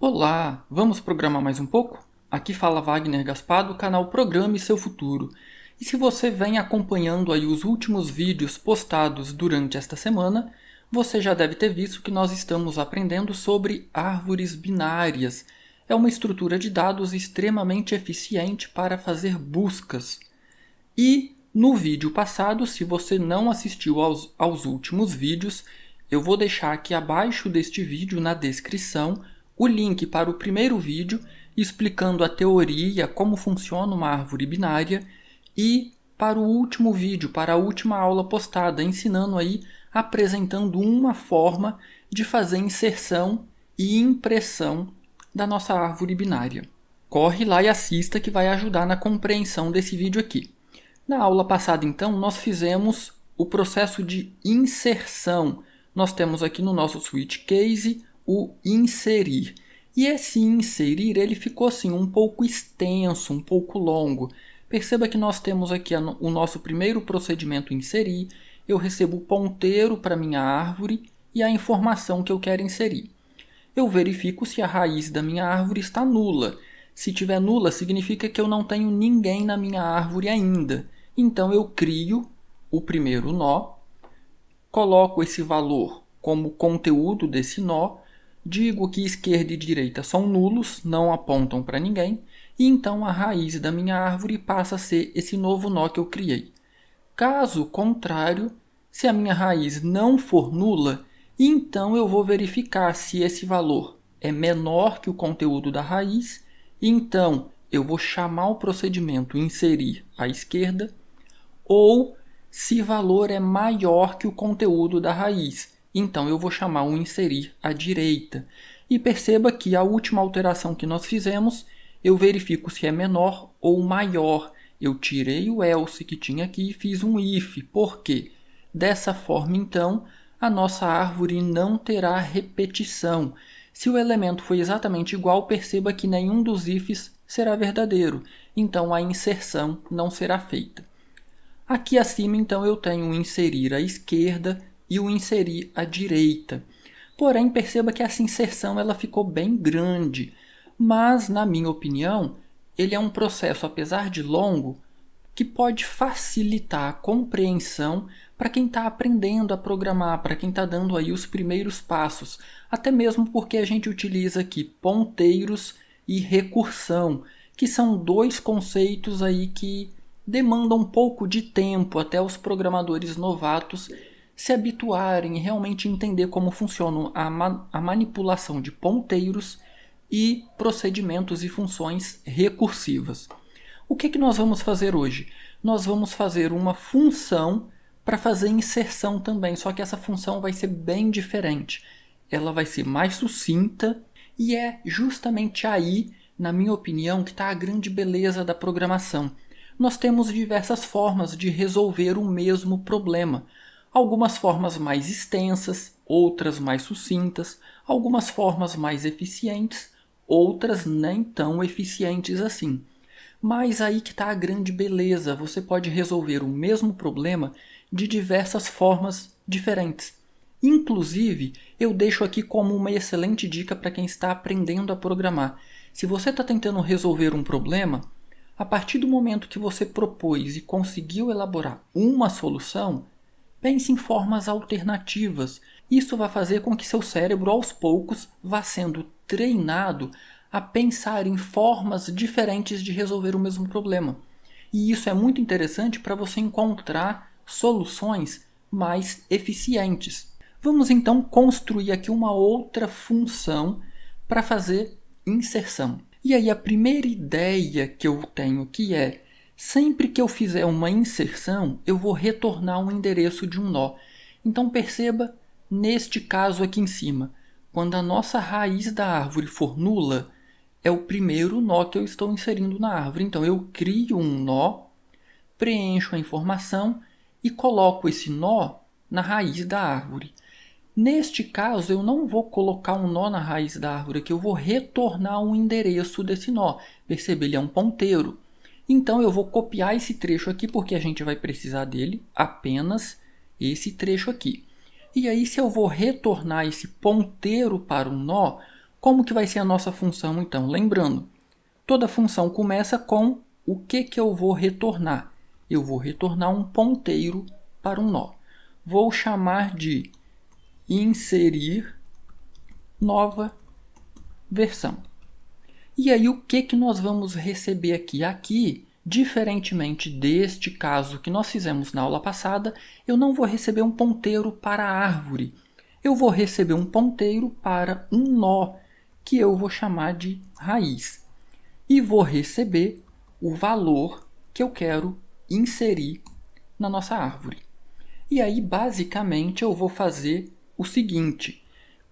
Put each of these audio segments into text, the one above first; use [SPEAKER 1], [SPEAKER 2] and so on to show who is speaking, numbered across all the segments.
[SPEAKER 1] Olá, vamos programar mais um pouco? Aqui fala Wagner Gaspar do canal Programe Seu Futuro. E se você vem acompanhando aí os últimos vídeos postados durante esta semana, você já deve ter visto que nós estamos aprendendo sobre árvores binárias. É uma estrutura de dados extremamente eficiente para fazer buscas. E no vídeo passado, se você não assistiu aos últimos vídeos, eu vou deixar aqui abaixo deste vídeo, na descrição, o link para o primeiro vídeo explicando a teoria, como funciona uma árvore binária, e para o último vídeo, para a última aula postada, ensinando aí, apresentando uma forma de fazer inserção e impressão da nossa árvore binária. Corre lá e assista que vai ajudar na compreensão desse vídeo aqui. Na aula passada, então, nós fizemos o processo de inserção. Nós temos aqui no nosso switch case o inserir. E esse inserir ele ficou assim um pouco extenso, um pouco longo. Perceba que nós temos aqui o nosso primeiro procedimento inserir. Eu recebo o ponteiro para minha árvore e a informação que eu quero inserir. Eu verifico se a raiz da minha árvore está nula. Se estiver nula, significa que eu não tenho ninguém na minha árvore ainda. Então eu crio o primeiro nó, coloco esse valor como conteúdo desse nó, digo que esquerda e direita são nulos, não apontam para ninguém, e então a raiz da minha árvore passa a ser esse novo nó que eu criei. Caso contrário, se a minha raiz não for nula, então eu vou verificar se esse valor é menor que o conteúdo da raiz, então eu vou chamar o procedimento inserir à esquerda, ou se valor é maior que o conteúdo da raiz, então eu vou chamar o inserir à direita. E perceba que a última alteração que nós fizemos, eu verifico se é menor ou maior. Eu tirei o else que tinha aqui e fiz um if. Por quê? Dessa forma, então, a nossa árvore não terá repetição. Se o elemento for exatamente igual, perceba que nenhum dos ifs será verdadeiro. Então, a inserção não será feita. Aqui acima, então, eu tenho o inserir à esquerda e o inserir à direita. Porém, perceba que essa inserção ela ficou bem grande. Mas, na minha opinião, ele é um processo, apesar de longo, que pode facilitar a compreensão para quem está aprendendo a programar, para quem está dando aí os primeiros passos. Até mesmo porque a gente utiliza aqui ponteiros e recursão, que são dois conceitos aí que demandam um pouco de tempo até os programadores novatos se habituarem e realmente entender como funciona a manipulação de ponteiros e procedimentos e funções recursivas. O que nós vamos fazer hoje? Nós vamos fazer uma função para fazer inserção também, só que essa função vai ser bem diferente. Ela vai ser mais sucinta e é justamente aí, na minha opinião, que está a grande beleza da programação. Nós temos diversas formas de resolver o mesmo problema. Algumas formas mais extensas, outras mais sucintas, algumas formas mais eficientes, outras nem tão eficientes assim. Mas aí que está a grande beleza, você pode resolver o mesmo problema de diversas formas diferentes. Inclusive, eu deixo aqui como uma excelente dica para quem está aprendendo a programar. Se você está tentando resolver um problema, a partir do momento que você propôs e conseguiu elaborar uma solução, pense em formas alternativas. Isso vai fazer com que seu cérebro, aos poucos, vá sendo treinado a pensar em formas diferentes de resolver o mesmo problema. E isso é muito interessante para você encontrar soluções mais eficientes. Vamos então construir aqui uma outra função para fazer inserção. E aí a primeira ideia que eu tenho aqui é, sempre que eu fizer uma inserção, eu vou retornar um endereço de um nó. Então perceba, neste caso aqui em cima, quando a nossa raiz da árvore for nula, é o primeiro nó que eu estou inserindo na árvore. Então eu crio um nó, preencho a informação e coloco esse nó na raiz da árvore. Neste caso, eu não vou colocar um nó na raiz da árvore aqui, eu vou retornar um endereço desse nó. Percebe? Ele é um ponteiro. Então eu vou copiar esse trecho aqui, porque a gente vai precisar dele, apenas esse trecho aqui. E aí, se eu vou retornar esse ponteiro para um nó, Como que vai ser a nossa função então? Lembrando, toda função começa com o que eu vou retornar. Eu vou retornar um ponteiro para um nó. Vou chamar de inserir nova versão. E aí o que nós vamos receber aqui? Aqui, diferentemente deste caso que nós fizemos na aula passada, eu não vou receber um ponteiro para a árvore. Eu vou receber um ponteiro para um nó, que eu vou chamar de raiz. E vou receber o valor que eu quero inserir na nossa árvore. E aí, basicamente, eu vou fazer o seguinte.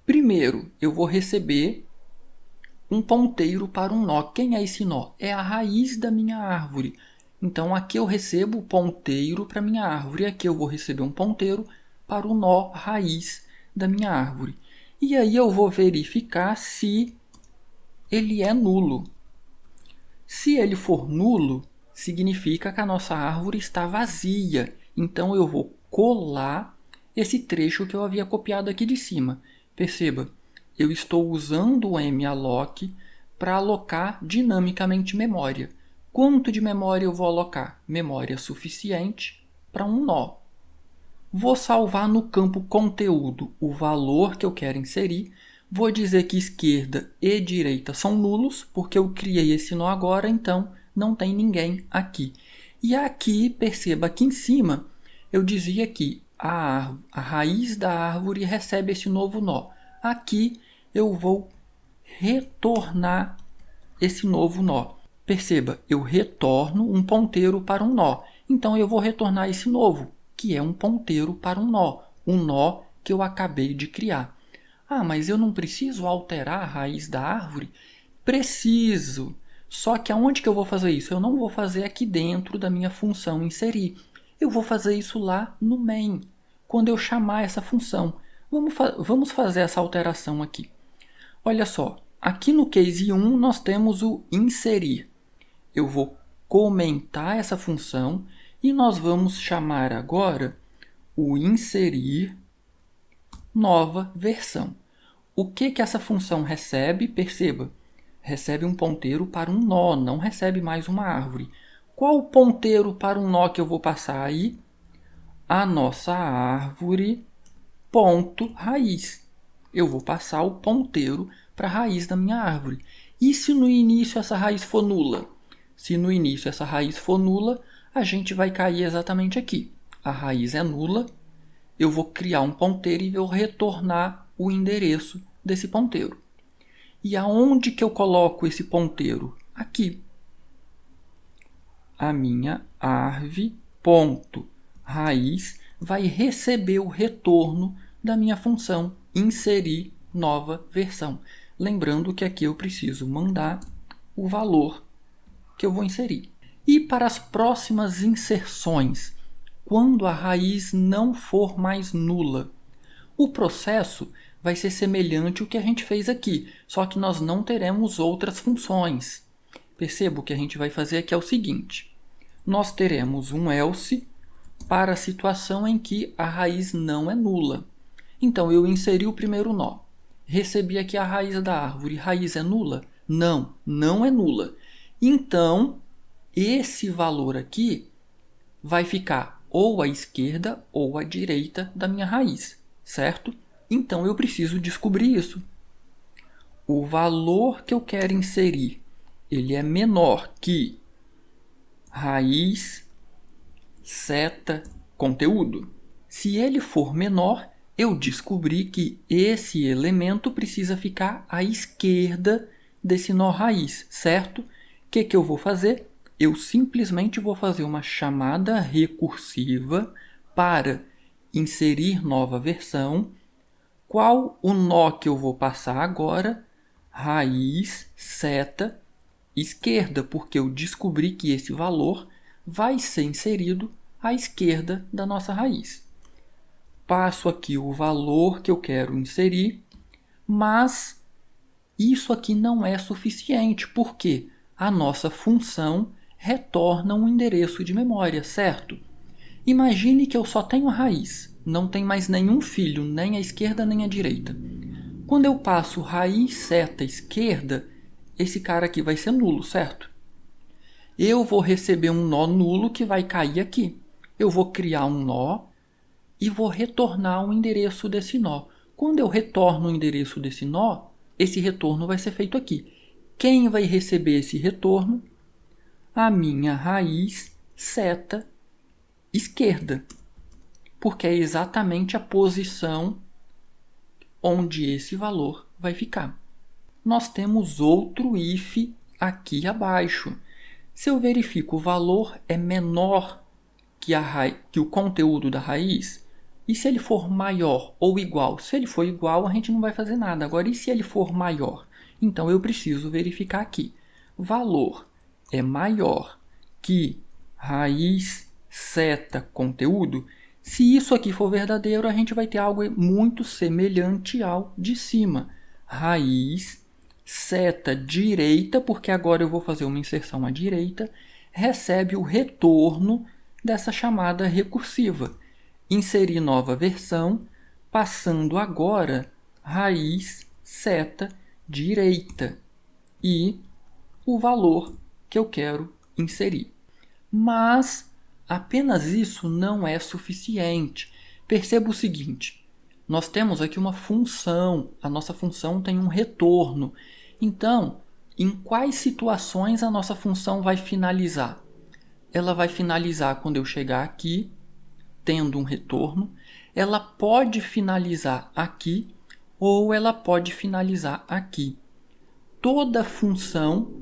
[SPEAKER 1] Primeiro, eu vou receber um ponteiro para um nó. Quem é esse nó? É a raiz da minha árvore. Então, aqui eu recebo o ponteiro para a minha árvore. Aqui eu vou receber um ponteiro para o nó raiz da minha árvore. E aí eu vou verificar se ele é nulo. Se ele for nulo, significa que a nossa árvore está vazia. Então, eu vou colar esse trecho que eu havia copiado aqui de cima. Perceba, eu estou usando o malloc para alocar dinamicamente memória. Quanto de memória eu vou alocar? Memória suficiente para um nó. Vou salvar no campo conteúdo o valor que eu quero inserir. Vou dizer que esquerda e direita são nulos, porque eu criei esse nó agora, então não tem ninguém aqui. E aqui, perceba, aqui em cima, eu dizia que a raiz da árvore recebe esse novo nó. Aqui eu vou retornar esse novo nó. Perceba, eu retorno um ponteiro para um nó. Então eu vou retornar esse novo, que é um ponteiro para um nó que eu acabei de criar. Ah, mas eu não preciso alterar a raiz da árvore? Preciso. Só que aonde que eu vou fazer isso? Eu não vou fazer aqui dentro da minha função inserir. Eu vou fazer isso lá no main, quando eu chamar essa função. Vamos fazer essa alteração aqui. Olha só, aqui no case 1 nós temos o inserir. Eu vou comentar essa função e nós vamos chamar agora o inserir nova versão. O que essa função recebe? Perceba, recebe um ponteiro para um nó, não recebe mais uma árvore. Qual o ponteiro para um nó que eu vou passar aí? A nossa árvore ponto raiz. Eu vou passar o ponteiro para a raiz da minha árvore. E se no início essa raiz for nula? Se no início essa raiz for nula, a gente vai cair exatamente aqui. A raiz é nula. Eu vou criar um ponteiro e vou retornar o endereço desse ponteiro. E aonde que eu coloco esse ponteiro? Aqui. A minha árvore.raiz vai receber o retorno da minha função inserir nova versão. Lembrando que aqui eu preciso mandar o valor que eu vou inserir. E para as próximas inserções, quando a raiz não for mais nula, o processo vai ser semelhante ao que a gente fez aqui, só que nós não teremos outras funções. Perceba, o que a gente vai fazer aqui é o seguinte. Nós teremos um else para a situação em que a raiz não é nula. Então, eu inseri o primeiro nó. Recebi aqui a raiz da árvore. Raiz é nula? Não, não é nula. Então, esse valor aqui vai ficar ou à esquerda ou à direita da minha raiz, certo? Então, eu preciso descobrir isso. O valor que eu quero inserir, ele é menor que raiz seta conteúdo. Se ele for menor, eu descobri que esse elemento precisa ficar à esquerda desse nó raiz, certo? O que eu vou fazer? Eu simplesmente vou fazer uma chamada recursiva para inserir nova versão. Qual o nó que eu vou passar agora? Raiz seta esquerda, porque eu descobri que esse valor vai ser inserido à esquerda da nossa raiz. Passo aqui o valor que eu quero inserir, mas isso aqui não é suficiente, porque a nossa função retorna um endereço de memória, certo? Imagine que eu só tenho a raiz, não tem mais nenhum filho, nem à esquerda nem à direita. Quando eu passo raiz seta esquerda, esse cara aqui vai ser nulo, certo? Eu vou receber um nó nulo que vai cair aqui. Eu vou criar um nó e vou retornar o endereço desse nó. Quando eu retorno o endereço desse nó, esse retorno vai ser feito aqui. Quem vai receber esse retorno? A minha raiz seta esquerda, porque é exatamente a posição onde esse valor vai ficar. Nós temos outro if aqui abaixo. Se eu verifico o valor é menor que o conteúdo da raiz, e se ele for maior ou igual? Se ele for igual, a gente não vai fazer nada. Agora, e se ele for maior? Então, eu preciso verificar aqui. Valor é maior que raiz seta conteúdo. Se isso aqui for verdadeiro, a gente vai ter algo muito semelhante ao de cima. Raiz seta direita, porque agora eu vou fazer uma inserção à direita, recebe o retorno dessa chamada recursiva. Inserir nova versão, passando agora raiz seta direita e o valor que eu quero inserir. Mas apenas isso não é suficiente. Perceba o seguinte, nós temos aqui uma função, a nossa função tem um retorno. Então, em quais situações a nossa função vai finalizar? Ela vai finalizar quando eu chegar aqui, tendo um retorno. Ela pode finalizar aqui ou ela pode finalizar aqui. Toda função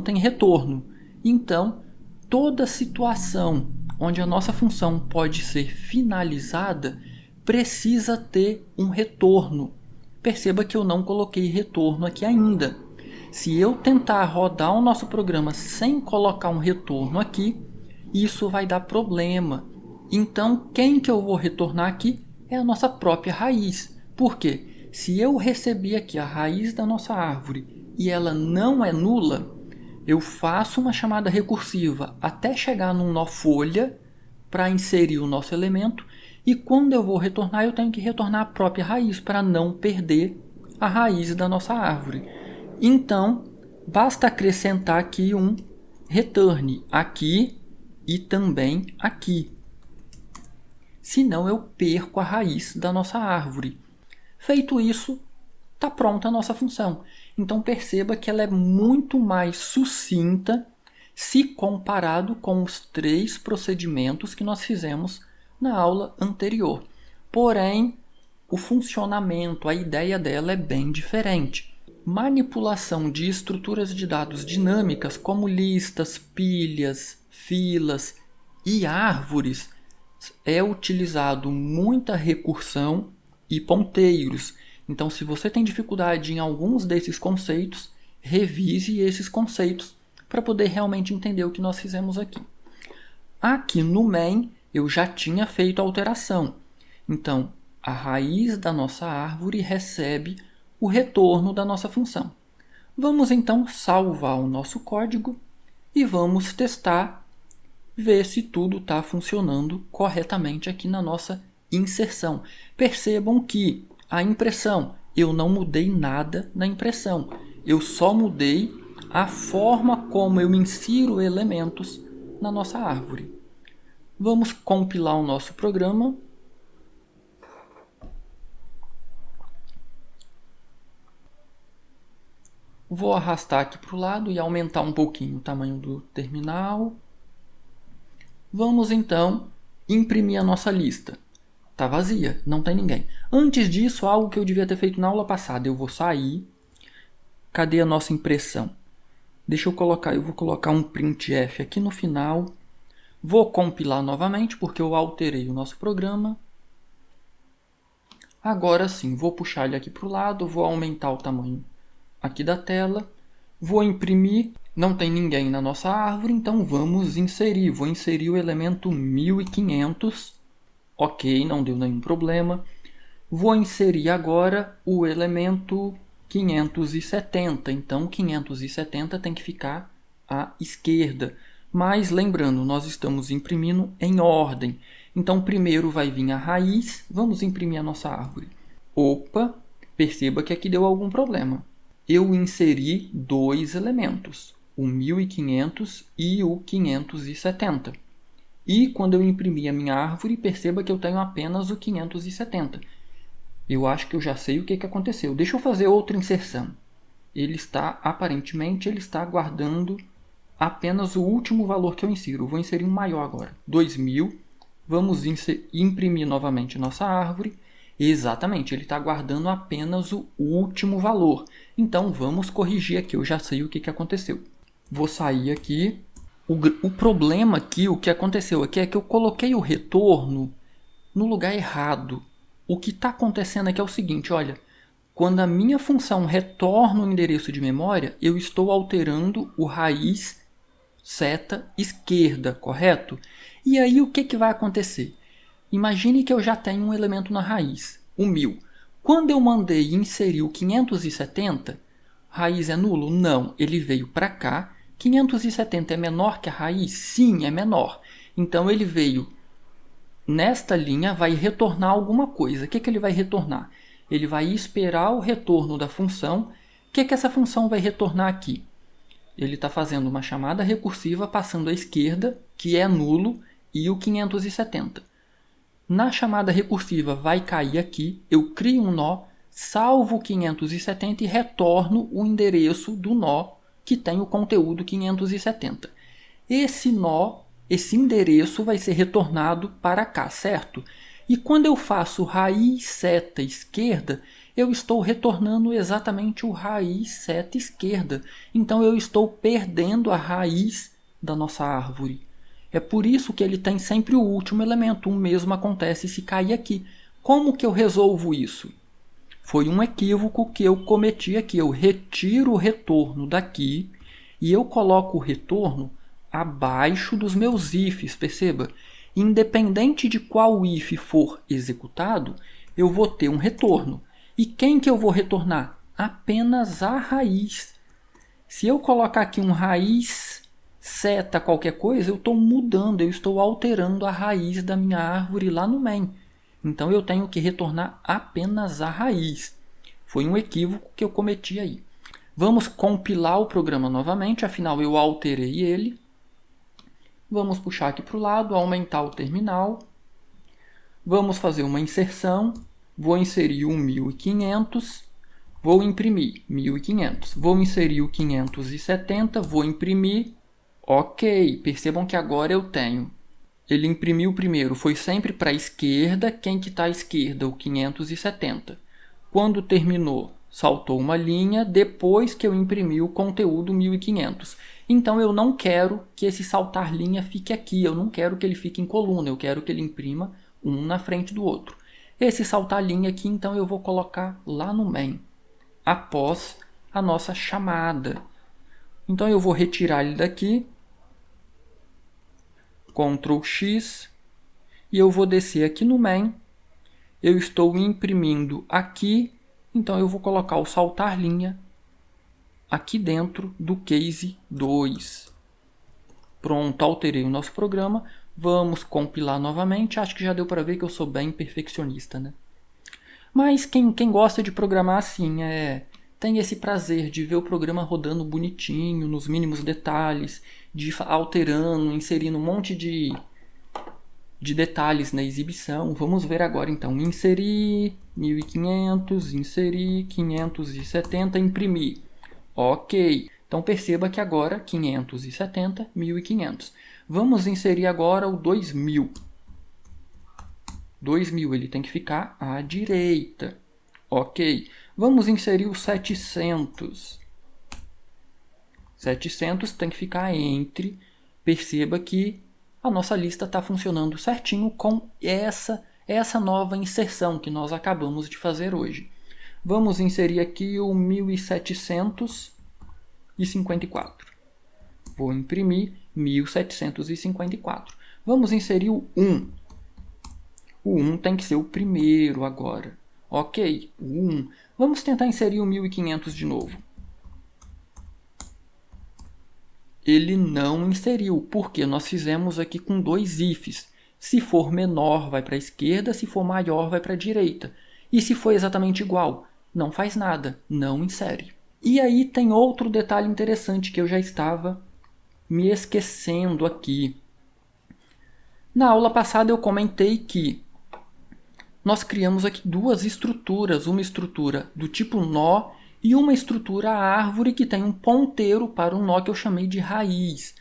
[SPEAKER 1] tem retorno. Então, toda situação onde a nossa função pode ser finalizada precisa ter um retorno. Perceba que eu não coloquei retorno aqui ainda. Se eu tentar rodar o nosso programa sem colocar um retorno aqui, isso vai dar problema. Então, quem que eu vou retornar aqui é a nossa própria raiz. Por quê? Se eu receber aqui a raiz da nossa árvore e ela não é nula, eu faço uma chamada recursiva até chegar num nó folha para inserir o nosso elemento, e quando eu vou retornar, eu tenho que retornar a própria raiz para não perder a raiz da nossa árvore. Então, basta acrescentar aqui um return aqui e também aqui. Senão eu perco a raiz da nossa árvore. Feito isso, está pronta a nossa função. Então perceba que ela é muito mais sucinta se comparado com os 3 procedimentos que nós fizemos na aula anterior. Porém, o funcionamento, a ideia dela é bem diferente. Manipulação de estruturas de dados dinâmicas como listas, pilhas, filas e árvores é utilizado muita recursão e ponteiros. Então, se você tem dificuldade em alguns desses conceitos, revise esses conceitos para poder realmente entender o que nós fizemos aqui. Aqui no main, eu já tinha feito a alteração. Então, a raiz da nossa árvore recebe o retorno da nossa função. Vamos então salvar o nosso código e vamos testar, ver se tudo está funcionando corretamente aqui na nossa inserção. Percebam que a impressão, eu não mudei nada na impressão. Eu só mudei a forma como eu insiro elementos na nossa árvore. Vamos compilar o nosso programa. Vou arrastar aqui para o lado e aumentar um pouquinho o tamanho do terminal. Vamos então imprimir a nossa lista. Está vazia, não tem ninguém. Antes disso, algo que eu devia ter feito na aula passada. Eu vou sair. Cadê a nossa impressão? Deixa eu colocar, eu vou colocar um printf aqui no final. Vou compilar novamente, porque eu alterei o nosso programa. Agora sim, vou puxar ele aqui para o lado, vou aumentar o tamanho aqui da tela. Vou imprimir, não tem ninguém na nossa árvore, então vamos inserir. Vou inserir o elemento 1500. Ok, não deu nenhum problema. Vou inserir agora o elemento 570. Então, 570 tem que ficar à esquerda. Mas, lembrando, nós estamos imprimindo em ordem. Então, primeiro vai vir a raiz. Vamos imprimir a nossa árvore. Opa! Perceba que aqui deu algum problema. Eu inseri dois elementos, o 1500 e o 570. E quando eu imprimir a minha árvore, perceba que eu tenho apenas o 570. Eu acho que eu já sei o que aconteceu. Deixa eu fazer outra inserção. Aparentemente, ele está guardando apenas o último valor que eu insiro. Eu vou inserir um maior agora, 2000. Vamos imprimir novamente nossa árvore. Exatamente, ele está guardando apenas o último valor. Então, vamos corrigir aqui. Eu já sei o que aconteceu. Vou sair aqui. O problema aqui, o que aconteceu aqui é que eu coloquei o retorno no lugar errado. O que está acontecendo aqui é o seguinte, olha. Quando a minha função retorna o endereço de memória, eu estou alterando o raiz seta esquerda, correto? E aí o que vai acontecer? Imagine que eu já tenho um elemento na raiz, o 1000. Quando eu mandei inserir o 570, raiz é nulo? Não, ele veio para cá. 570 é menor que a raiz? Sim, é menor. Então ele veio nesta linha, vai retornar alguma coisa. O que ele vai retornar? Ele vai esperar o retorno da função. O que essa função vai retornar aqui? Ele está fazendo uma chamada recursiva passando à esquerda, que é nulo, e o 570. Na chamada recursiva vai cair aqui, eu crio um nó, salvo o 570 e retorno o endereço do nó que tem o conteúdo 570. Esse nó, esse endereço vai ser retornado para cá, certo? E quando eu faço raiz seta esquerda, eu estou retornando exatamente o raiz seta esquerda. Então eu estou perdendo a raiz da nossa árvore. É por isso que ele tem sempre o último elemento. O mesmo acontece se cair aqui. Como que eu resolvo isso? Foi um equívoco que eu cometi aqui. Eu retiro o retorno daqui e eu coloco o retorno abaixo dos meus ifs, perceba? Independente de qual if for executado, eu vou ter um retorno. E quem que eu vou retornar? Apenas a raiz. Se eu colocar aqui um raiz seta qualquer coisa, eu estou mudando, eu estou alterando a raiz da minha árvore lá no main. Então eu tenho que retornar apenas a raiz. Foi um equívoco que eu cometi aí. Vamos compilar o programa novamente, afinal eu alterei ele. Vamos puxar aqui para o lado, aumentar o terminal. Vamos fazer uma inserção. Vou inserir o 1500. Vou imprimir 1500. Vou inserir o 570. Vou imprimir. Ok, percebam que agora eu tenho. Ele imprimiu primeiro, foi sempre para a esquerda. Quem que está à esquerda? O 570. Quando terminou, saltou uma linha depois que eu imprimi o conteúdo 1500. Então eu não quero que esse saltar linha fique aqui, eu não quero que ele fique em coluna, eu quero que ele imprima um na frente do outro. Esse saltar linha aqui, então eu vou colocar lá no main, após a nossa chamada. Então eu vou retirar ele daqui, Ctrl X, e eu vou descer aqui no main. Eu estou imprimindo aqui, então eu vou colocar o saltar linha aqui dentro do case 2. Pronto, alterei o nosso programa. Vamos compilar novamente. Acho que já deu para ver que eu sou bem perfeccionista, né? Mas quem gosta de programar assim, tem esse prazer de ver o programa rodando bonitinho, nos mínimos detalhes, de alterando, inserindo um monte de detalhes na exibição. Vamos ver agora então. Inserir 1500, inserir 570, imprimir. Ok, então perceba que agora 570, 1500. Vamos inserir agora o 2000. 2000 ele tem que ficar à direita. Ok, vamos inserir o 700. 700 tem que ficar entre. Perceba que a nossa lista está funcionando certinho com essa nova inserção que nós acabamos de fazer hoje. Vamos inserir aqui o 1754. Vou imprimir 1754. Vamos inserir o 1. O 1 tem que ser o primeiro agora. Ok, o 1. Vamos tentar inserir o 1500 de novo. Ele não inseriu, porque nós fizemos aqui com dois ifs. Se for menor, vai para a esquerda, se for maior, vai para a direita. E se for exatamente igual? não faz nada, não insere. E aí tem outro detalhe interessante que eu já estava me esquecendo aqui. Na aula passada eu comentei que nós criamos aqui duas estruturas, uma estrutura do tipo nó e uma estrutura árvore que tem um ponteiro para um nó que eu chamei de raiz.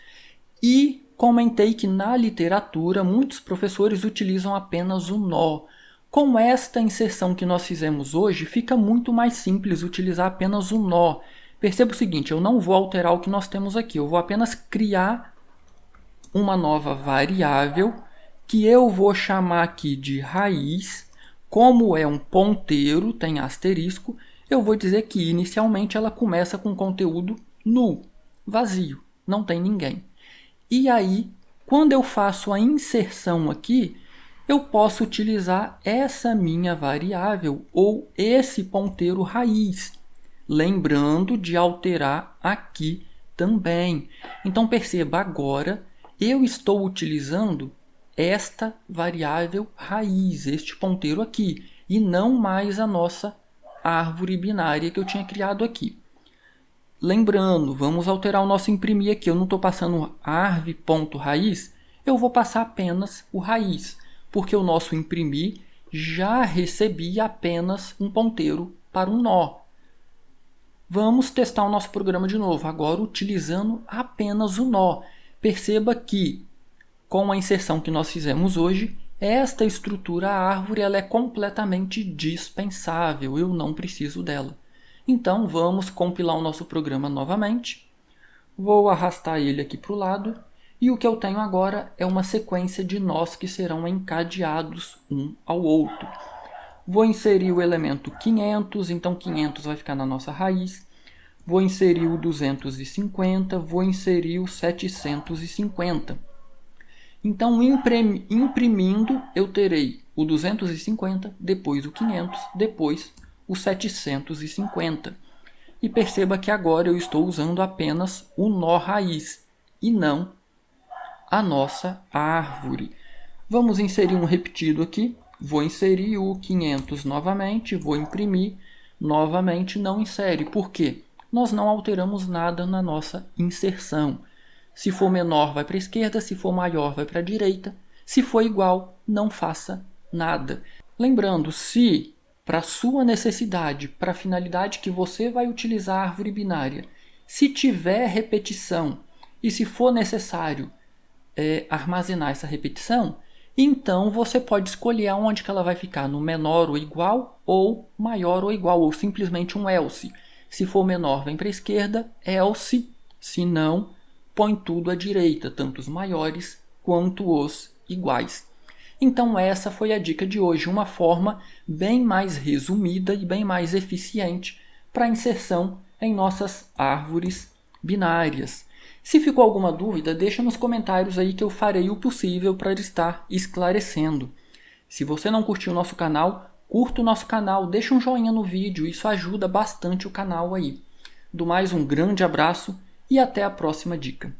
[SPEAKER 1] E comentei que na literatura muitos professores utilizam apenas o nó. Com esta inserção que nós fizemos hoje, fica muito mais simples utilizar apenas o nó. Perceba o seguinte, eu não vou alterar o que nós temos aqui, eu vou apenas criar uma nova variável que eu vou chamar aqui de raiz. Como é um ponteiro, tem asterisco, eu vou dizer que inicialmente ela começa com conteúdo null, vazio, não tem ninguém. E aí, quando eu faço a inserção aqui, eu posso utilizar essa minha variável ou esse ponteiro raiz, lembrando de alterar aqui também. Então perceba, agora eu estou utilizando esta variável raiz, este ponteiro aqui, e não mais a nossa árvore binária que eu tinha criado aqui. Lembrando, vamos alterar o nosso imprimir aqui. Eu não estou passando arv.raiz, eu vou passar apenas o raiz, porque o nosso imprimir já recebia apenas um ponteiro para um nó. Vamos testar o nosso programa de novo, agora utilizando apenas o nó. Perceba que, com a inserção que nós fizemos hoje, esta estrutura árvore ela é completamente dispensável, eu não preciso dela. Então vamos compilar o nosso programa novamente. Vou arrastar ele aqui para o lado. E o que eu tenho agora é uma sequência de nós que serão encadeados um ao outro. Vou inserir o elemento 500, então 500 vai ficar na nossa raiz. Vou inserir o 250, vou inserir o 750. Então, imprimindo, eu terei o 250, depois o 500, depois o 750. E perceba que agora eu estou usando apenas o nó raiz e não a nossa árvore. Vamos inserir um repetido aqui. Vou inserir o 500 novamente, vou imprimir, novamente não insere. Por quê? Nós não alteramos nada na nossa inserção. Se for menor, vai para a esquerda, se for maior, vai para a direita. Se for igual, não faça nada. Lembrando, se para sua necessidade, para a finalidade que você vai utilizar a árvore binária, se tiver repetição e se for necessário armazenar essa repetição, então você pode escolher aonde que ela vai ficar, no menor ou igual, ou maior ou igual, ou simplesmente um else. Se for menor, vem para a esquerda, else, se não, põe tudo à direita, tanto os maiores quanto os iguais. Então essa foi a dica de hoje, uma forma bem mais resumida e bem mais eficiente para inserção em nossas árvores binárias. Se ficou alguma dúvida, deixa nos comentários aí que eu farei o possível para estar esclarecendo. Se você não curtiu o nosso canal, curta o nosso canal, deixa um joinha no vídeo, isso ajuda bastante o canal aí. Do mais, um grande abraço e até a próxima dica.